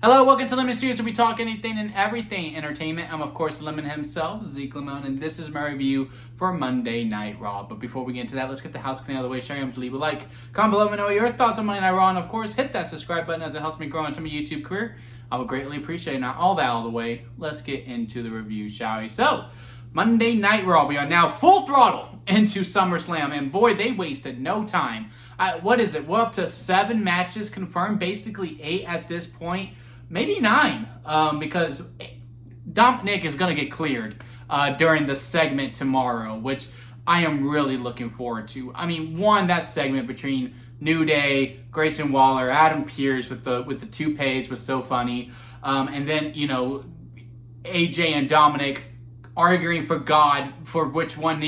Hello, welcome to Lemon Studios, where we talk anything and everything entertainment. I'm, of course, Lemon himself, Zeke Lemon, and this is my review for Monday Night Raw. But before we get into that, let's get the house clean out of the way. Share to leave a like, comment below, let me know your thoughts on Monday Night Raw, and of course, hit that subscribe button as it helps me grow into my YouTube career. I would greatly appreciate it. Now, all that out of the way, let's get into the review, shall we? So, Monday Night Raw, we are now full throttle into SummerSlam, and boy, they wasted no time. What is it? We're up to 7 matches confirmed, basically 8 at this point. Maybe 9, because Dominic is going to get cleared during the segment tomorrow, which I am really looking forward to. I mean, that segment between New Day, Grayson Waller, Adam Pearce with the toupees was so funny. And then, AJ and Dominic arguing for God for which one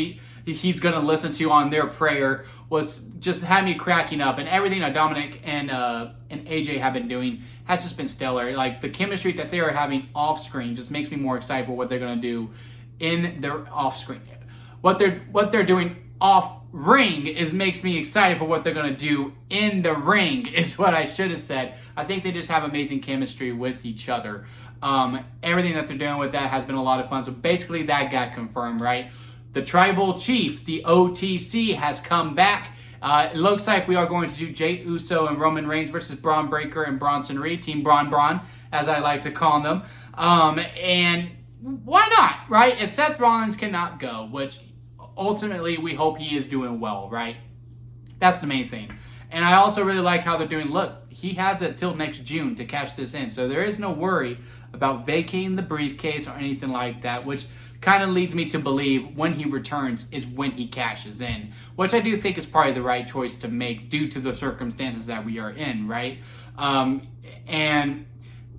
he's going to listen to on their prayer was just had me cracking up. And everything that Dominic and AJ have been doing has just been stellar. Like, the chemistry that they are having off screen just makes me more excited for what they're going to do in their off screen. What they're doing off ring makes me excited for what they're going to do in the ring, is what I should have said. I think they just have amazing chemistry with each other. Everything that they're doing with that has been a lot of fun. So basically that got confirmed, right? The Tribal Chief, the OTC, has come back. It looks like we are going to do Jey Uso and Roman Reigns versus Braun Breaker and Bronson Reed, Team Braun, as I like to call them. And why not, right? If Seth Rollins cannot go, which ultimately we hope he is doing well, right? That's the main thing. And I also really like how they're doing, look, he has it till next June to cash this in. So there is no worry about vacating the briefcase or anything like that, which kind of leads me to believe when he returns is when he cashes in, which I do think is probably the right choice to make due to the circumstances that we are in, right? And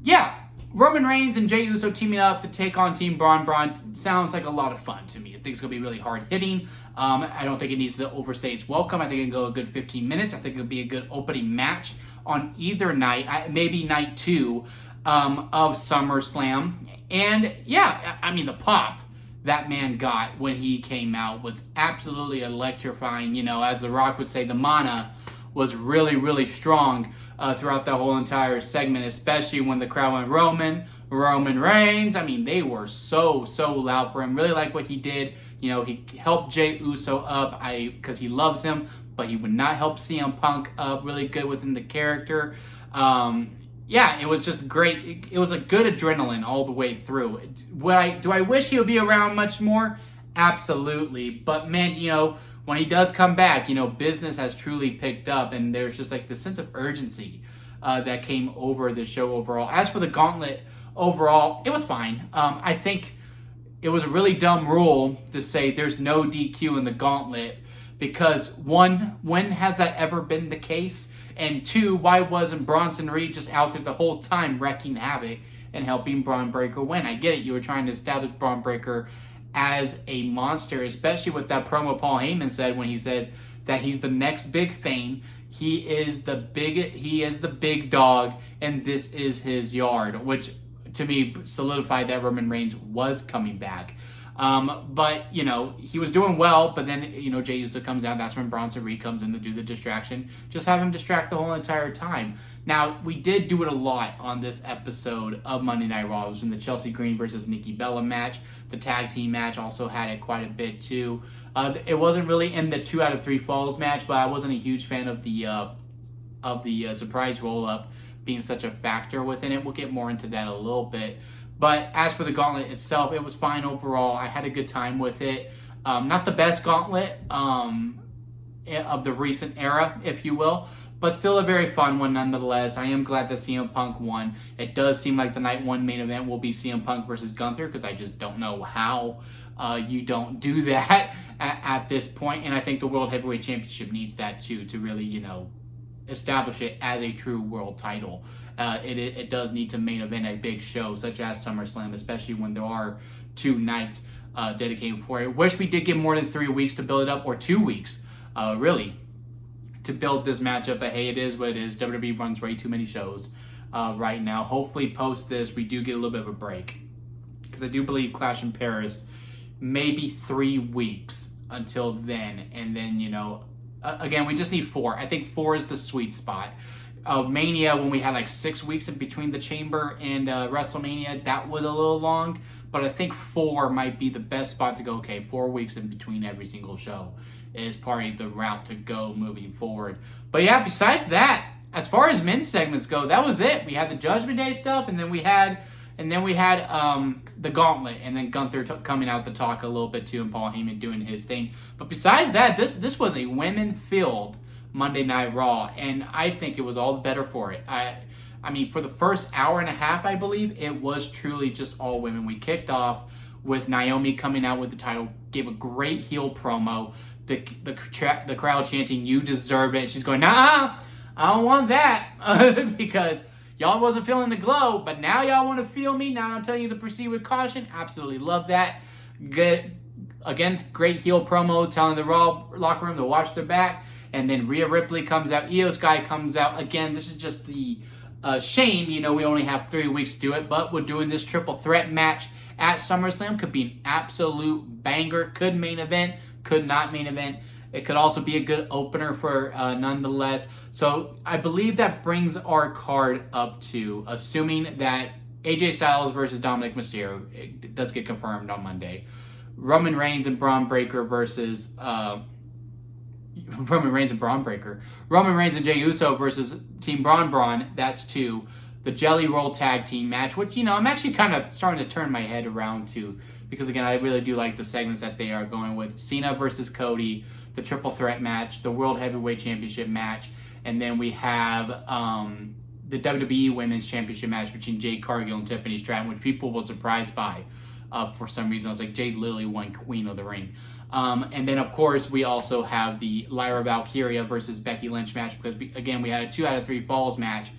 yeah, Roman Reigns and Jey Uso teaming up to take on Team Braun sounds like a lot of fun to me. I think it's going to be really hard hitting. I don't think it needs to overstay its welcome. I think it can go a good 15 minutes. I think it'll be a good opening match on either night, maybe night 2 of SummerSlam. And yeah, I mean, the pop that man got when he came out was absolutely electrifying. As The Rock would say, the mana was really, really strong throughout that whole entire segment, especially when the crowd went Roman Reigns. I mean, they were so loud for him. Really like what he did. He helped Jey Uso up because he loves him, but he would not help CM Punk up really good within the character. Yeah, it was just great. It was a good adrenaline all the way through. Do I wish he would be around much more? Absolutely. But man, when he does come back, business has truly picked up, and there's just like the sense of urgency that came over the show overall. As for the gauntlet overall, it was fine. I think it was a really dumb rule to say there's no DQ in the gauntlet, because 1, when has that ever been the case? And 2, why wasn't Bronson Reed just out there the whole time wrecking havoc and helping Braun Breaker win? I get it, you were trying to establish Braun Breaker as a monster, especially with that promo Paul Heyman said when he says that he's the next big thing. He is the big dog, and this is his yard, which to me solidified that Roman Reigns was coming back. But, he was doing well, but then, Jey Uso comes out. That's when Bronson Reed comes in to do the distraction. Just have him distract the whole entire time. Now, we did do it a lot on this episode of Monday Night Raw. It was in the Chelsea Green versus Nikki Bella match. The tag team match also had it quite a bit, too. It wasn't really in the 2 out of 3 falls match, but I wasn't a huge fan of the surprise roll-up being such a factor within it. We'll get more into that a little bit. But as for the gauntlet itself, it was fine overall. I had a good time with it. Not the best gauntlet of the recent era, if you will, but still a very fun one nonetheless. I am glad that CM Punk won. It does seem like the night 1 main event will be CM Punk versus Gunther, because I just don't know how you don't do that at this point. And I think the World Heavyweight Championship needs that too, to really, establish it as a true world title. It does need to main event a big show such as SummerSlam, especially when there are 2 nights dedicated for it. Wish we did get more than 3 weeks to build it up, or 2 weeks, really, to build this matchup. But hey, it is what it is. WWE runs way too many shows right now. Hopefully post this, we do get a little bit of a break, because I do believe Clash in Paris, maybe 3 weeks until then. And then, again, we just need 4. I think 4 is the sweet spot. Mania, when we had like 6 weeks in between the Chamber and WrestleMania, that was a little long. But I think 4 might be the best spot to go. Okay, 4 weeks in between every single show is probably the route to go moving forward. But yeah, besides that, as far as men's segments go, that was it. We had the Judgment Day stuff, and then we had the Gauntlet, and then Gunther coming out to talk a little bit too, and Paul Heyman doing his thing. But besides that, this was a women-filled Monday Night Raw, and I think it was all the better for it. I mean, for the first hour and a half, I believe, it was truly just all women. We kicked off with Naomi coming out with the title, gave a great heel promo, the crowd chanting, "You deserve it." She's going, "Nah, I don't want that," because y'all wasn't feeling the glow, but now y'all want to feel me. Now I'm telling you to proceed with caution. Absolutely love that. Good. Again, great heel promo telling the Raw locker room to watch their back. And then Rhea Ripley comes out. Io Sky comes out. Again, this is just the shame. You know, we only have 3 weeks to do it, but we're doing this triple threat match at SummerSlam. Could be an absolute banger. Could main event. Could not main event. It could also be a good opener for nonetheless. So I believe that brings our card up to, assuming that AJ Styles versus Dominic Mysterio, it does get confirmed on Monday. Roman Reigns and Braun Breaker versus Roman Reigns and Jey Uso versus Team Braun. That's 2. The Jelly Roll Tag Team match, which, you know, I'm actually kind of starting to turn my head around to, because again, I really do like the segments that they are going with. Cena versus Cody, the triple threat match, the World Heavyweight Championship match, and then we have the WWE Women's Championship match between Jade Cargill and Tiffany Stratton, which people were surprised by for some reason. I was like, Jade literally won Queen of the Ring. And then, of course, we also have the Lyra Valkyria versus Becky Lynch match, because, again, we had a 2 out of 3 falls match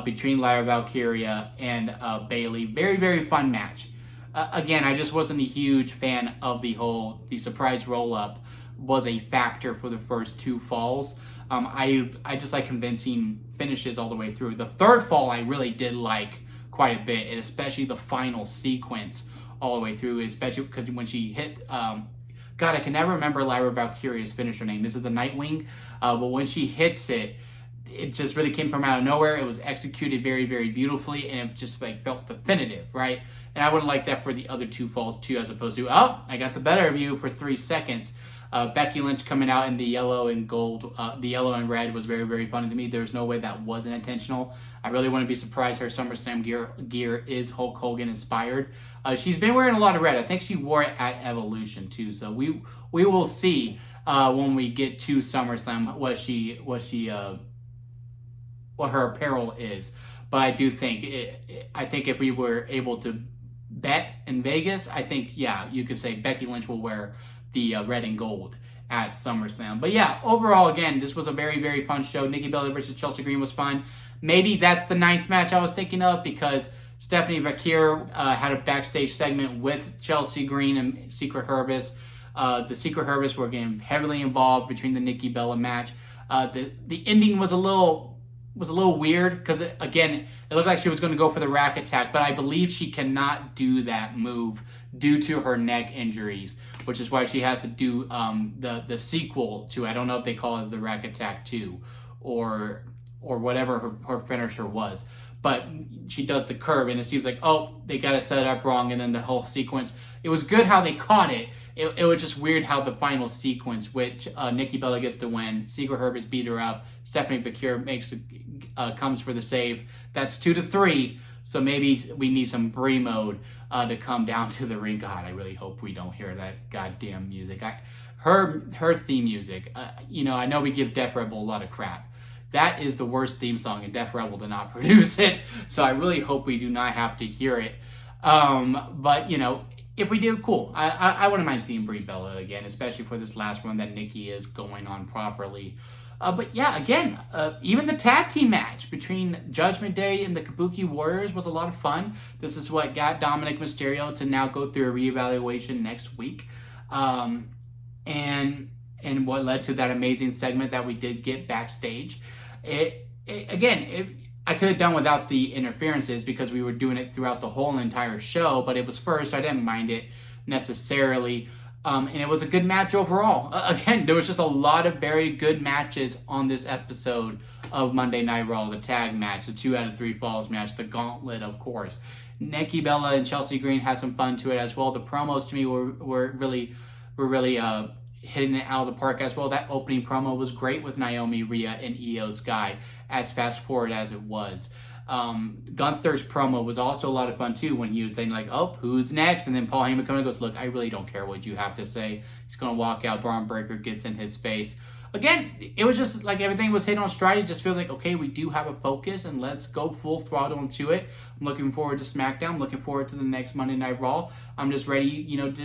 between Lyra Valkyria and Bayley. Very, very fun match. Again, I just wasn't a huge fan of the surprise roll-up was a factor for the first 2 falls. I just like convincing finishes all the way through. The third fall I really did like quite a bit, and especially the final sequence all the way through, especially because when she hit... God, I can never remember Lyra Valkyria's finisher name. This is the Nightwing. But when she hits it, it just really came from out of nowhere. It was executed very, very beautifully, and it just like felt definitive, right? And I would like that for the other 2 falls too, as opposed to, oh, I got the better of you for 3 seconds. Becky Lynch coming out in the yellow and gold, the yellow and red was very, very funny to me. There's no way that wasn't intentional. I really wouldn't be surprised her SummerSlam gear is Hulk Hogan inspired. She's been wearing a lot of red. I think she wore it at Evolution too. So we will see when we get to SummerSlam what her apparel is. But I do think I think if we were able to bet in Vegas, I think, yeah, you could say Becky Lynch will wear the red and gold at SummerSlam. But yeah, overall, again, this was a very, very fun show. Nikki Bella versus Chelsea Green was fun. Maybe that's the 9th match I was thinking of, because Stephanie Vaquer had a backstage segment with Chelsea Green and Secret Hervis. The Secret Hervis were getting heavily involved between the Nikki Bella match. The ending was a little weird, because again, it looked like she was going to go for the rack attack, but I believe she cannot do that move due to her neck injuries, which is why she has to do the sequel to, I don't know if they call it the Rack Attack 2 or whatever her finisher was, but she does the curve, and it seems like, oh, they got to set it up wrong, and then the whole sequence, it was good how they caught it. It was just weird how the final sequence, which Nikki Bella gets to win, Secret Hervis beat her up, Stephanie Vaquer comes for the save. That's 2-3. So maybe we need some Brie mode to come down to the ring. God, I really hope we don't hear that goddamn music. Her theme music. I know we give Def Rebel a lot of crap. That is the worst theme song, and Def Rebel did not produce it. So I really hope we do not have to hear it. But if we do, cool. I wouldn't mind seeing Brie Bella again, especially for this last one that Nikki is going on properly. But yeah, again, even the tag team match between Judgment Day and the Kabuki Warriors was a lot of fun. This is what got Dominic Mysterio to now go through a reevaluation next week. And what led to that amazing segment that we did get backstage. I could have done without the interferences because we were doing it throughout the whole entire show, but it was first, so I didn't mind it necessarily. And it was a good match overall. Again, there was just a lot of very good matches on this episode of Monday Night Raw. The tag match, the 2 out of 3 falls match, the gauntlet, of course. Nikki Bella and Chelsea Green had some fun to it as well. The promos to me were really hitting it out of the park as well. That opening promo was great with Naomi, Rhea, and Io Sky, as fast forward as it was. Gunther's promo was also a lot of fun too, when he was saying like, oh, who's next? And then Paul Heyman comes and goes, look, I really don't care what you have to say. He's going to walk out. Braun Breaker gets in his face. Again, it was just like everything was hitting on stride. It just feels like, okay, we do have a focus and let's go full throttle into it. I'm looking forward to SmackDown. I'm looking forward to the next Monday Night Raw. I'm just ready,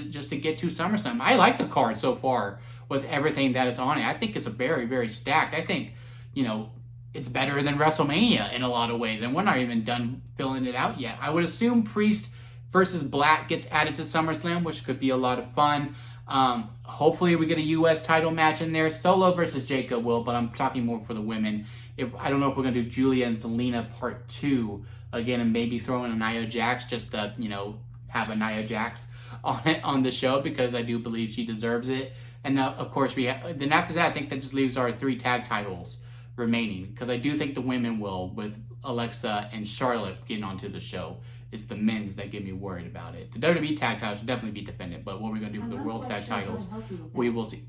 just to get to SummerSlam. I like the card so far with everything that it's on it. I think it's a very, very stacked. I think, it's better than WrestleMania in a lot of ways, and we're not even done filling it out yet. I would assume Priest versus Black gets added to SummerSlam, which could be a lot of fun. Hopefully we get a U.S. title match in there. Solo versus Jacob will, but I'm talking more for the women. I don't know if we're going to do Julia and Zelina Part 2 again, and maybe throw in a Nia Jax just to, have a Nia Jax on the show, because I do believe she deserves it. And of course, then after that, I think that just leaves our 3 tag titles remaining, because I do think the women will, with Alexa and Charlotte getting onto the show. It's the men's that get me worried about it. The WWE tag titles should definitely be defended, but what we're going to do for the world tag titles, we will see.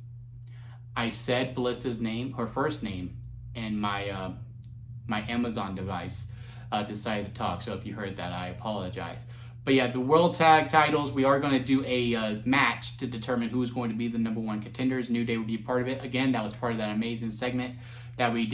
I said Bliss's name, her first name, and my Amazon device decided to talk, so if you heard that, I apologize. But yeah, the world tag titles, we are going to do a match to determine who is going to be the #1 contenders. New Day will be part of it. Again, that was part of that amazing segment that we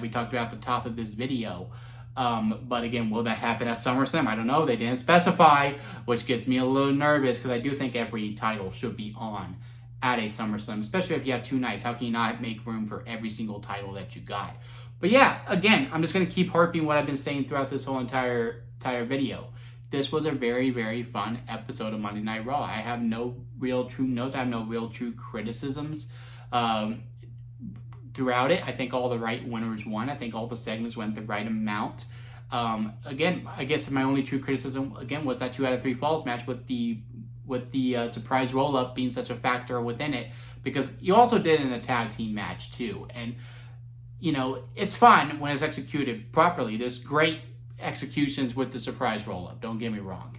talked about at the top of this video. But again, will that happen at SummerSlam? I don't know. They didn't specify, which gets me a little nervous, because I do think every title should be on at a SummerSlam, especially if you have 2 nights. How can you not make room for every single title that you got? But yeah, again, I'm just going to keep harping what I've been saying throughout this whole entire video. This was a very, very fun episode of Monday Night Raw. I have no real true notes. I have no real true criticisms throughout it. I think all the right winners won. I think all the segments went the right amount. Again, I guess my only true criticism, again, was that 2 out of 3 falls match with the surprise roll-up being such a factor within it, because you also did it in a tag team match too. And, it's fun when it's executed properly. There's great executions with the surprise roll-up, don't get me wrong.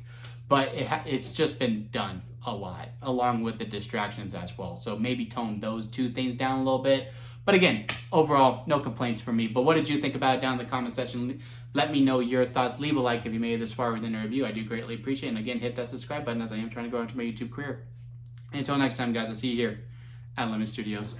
But it's just been done a lot, along with the distractions as well. So maybe tone those 2 things down a little bit. But again, overall, no complaints from me. But what did you think about it down in the comment section? Let me know your thoughts. Leave a like if you made it this far within the review. I do greatly appreciate it. And again, hit that subscribe button, as I am trying to grow into my YouTube career. Until next time, guys, I'll see you here at Lemon Studios.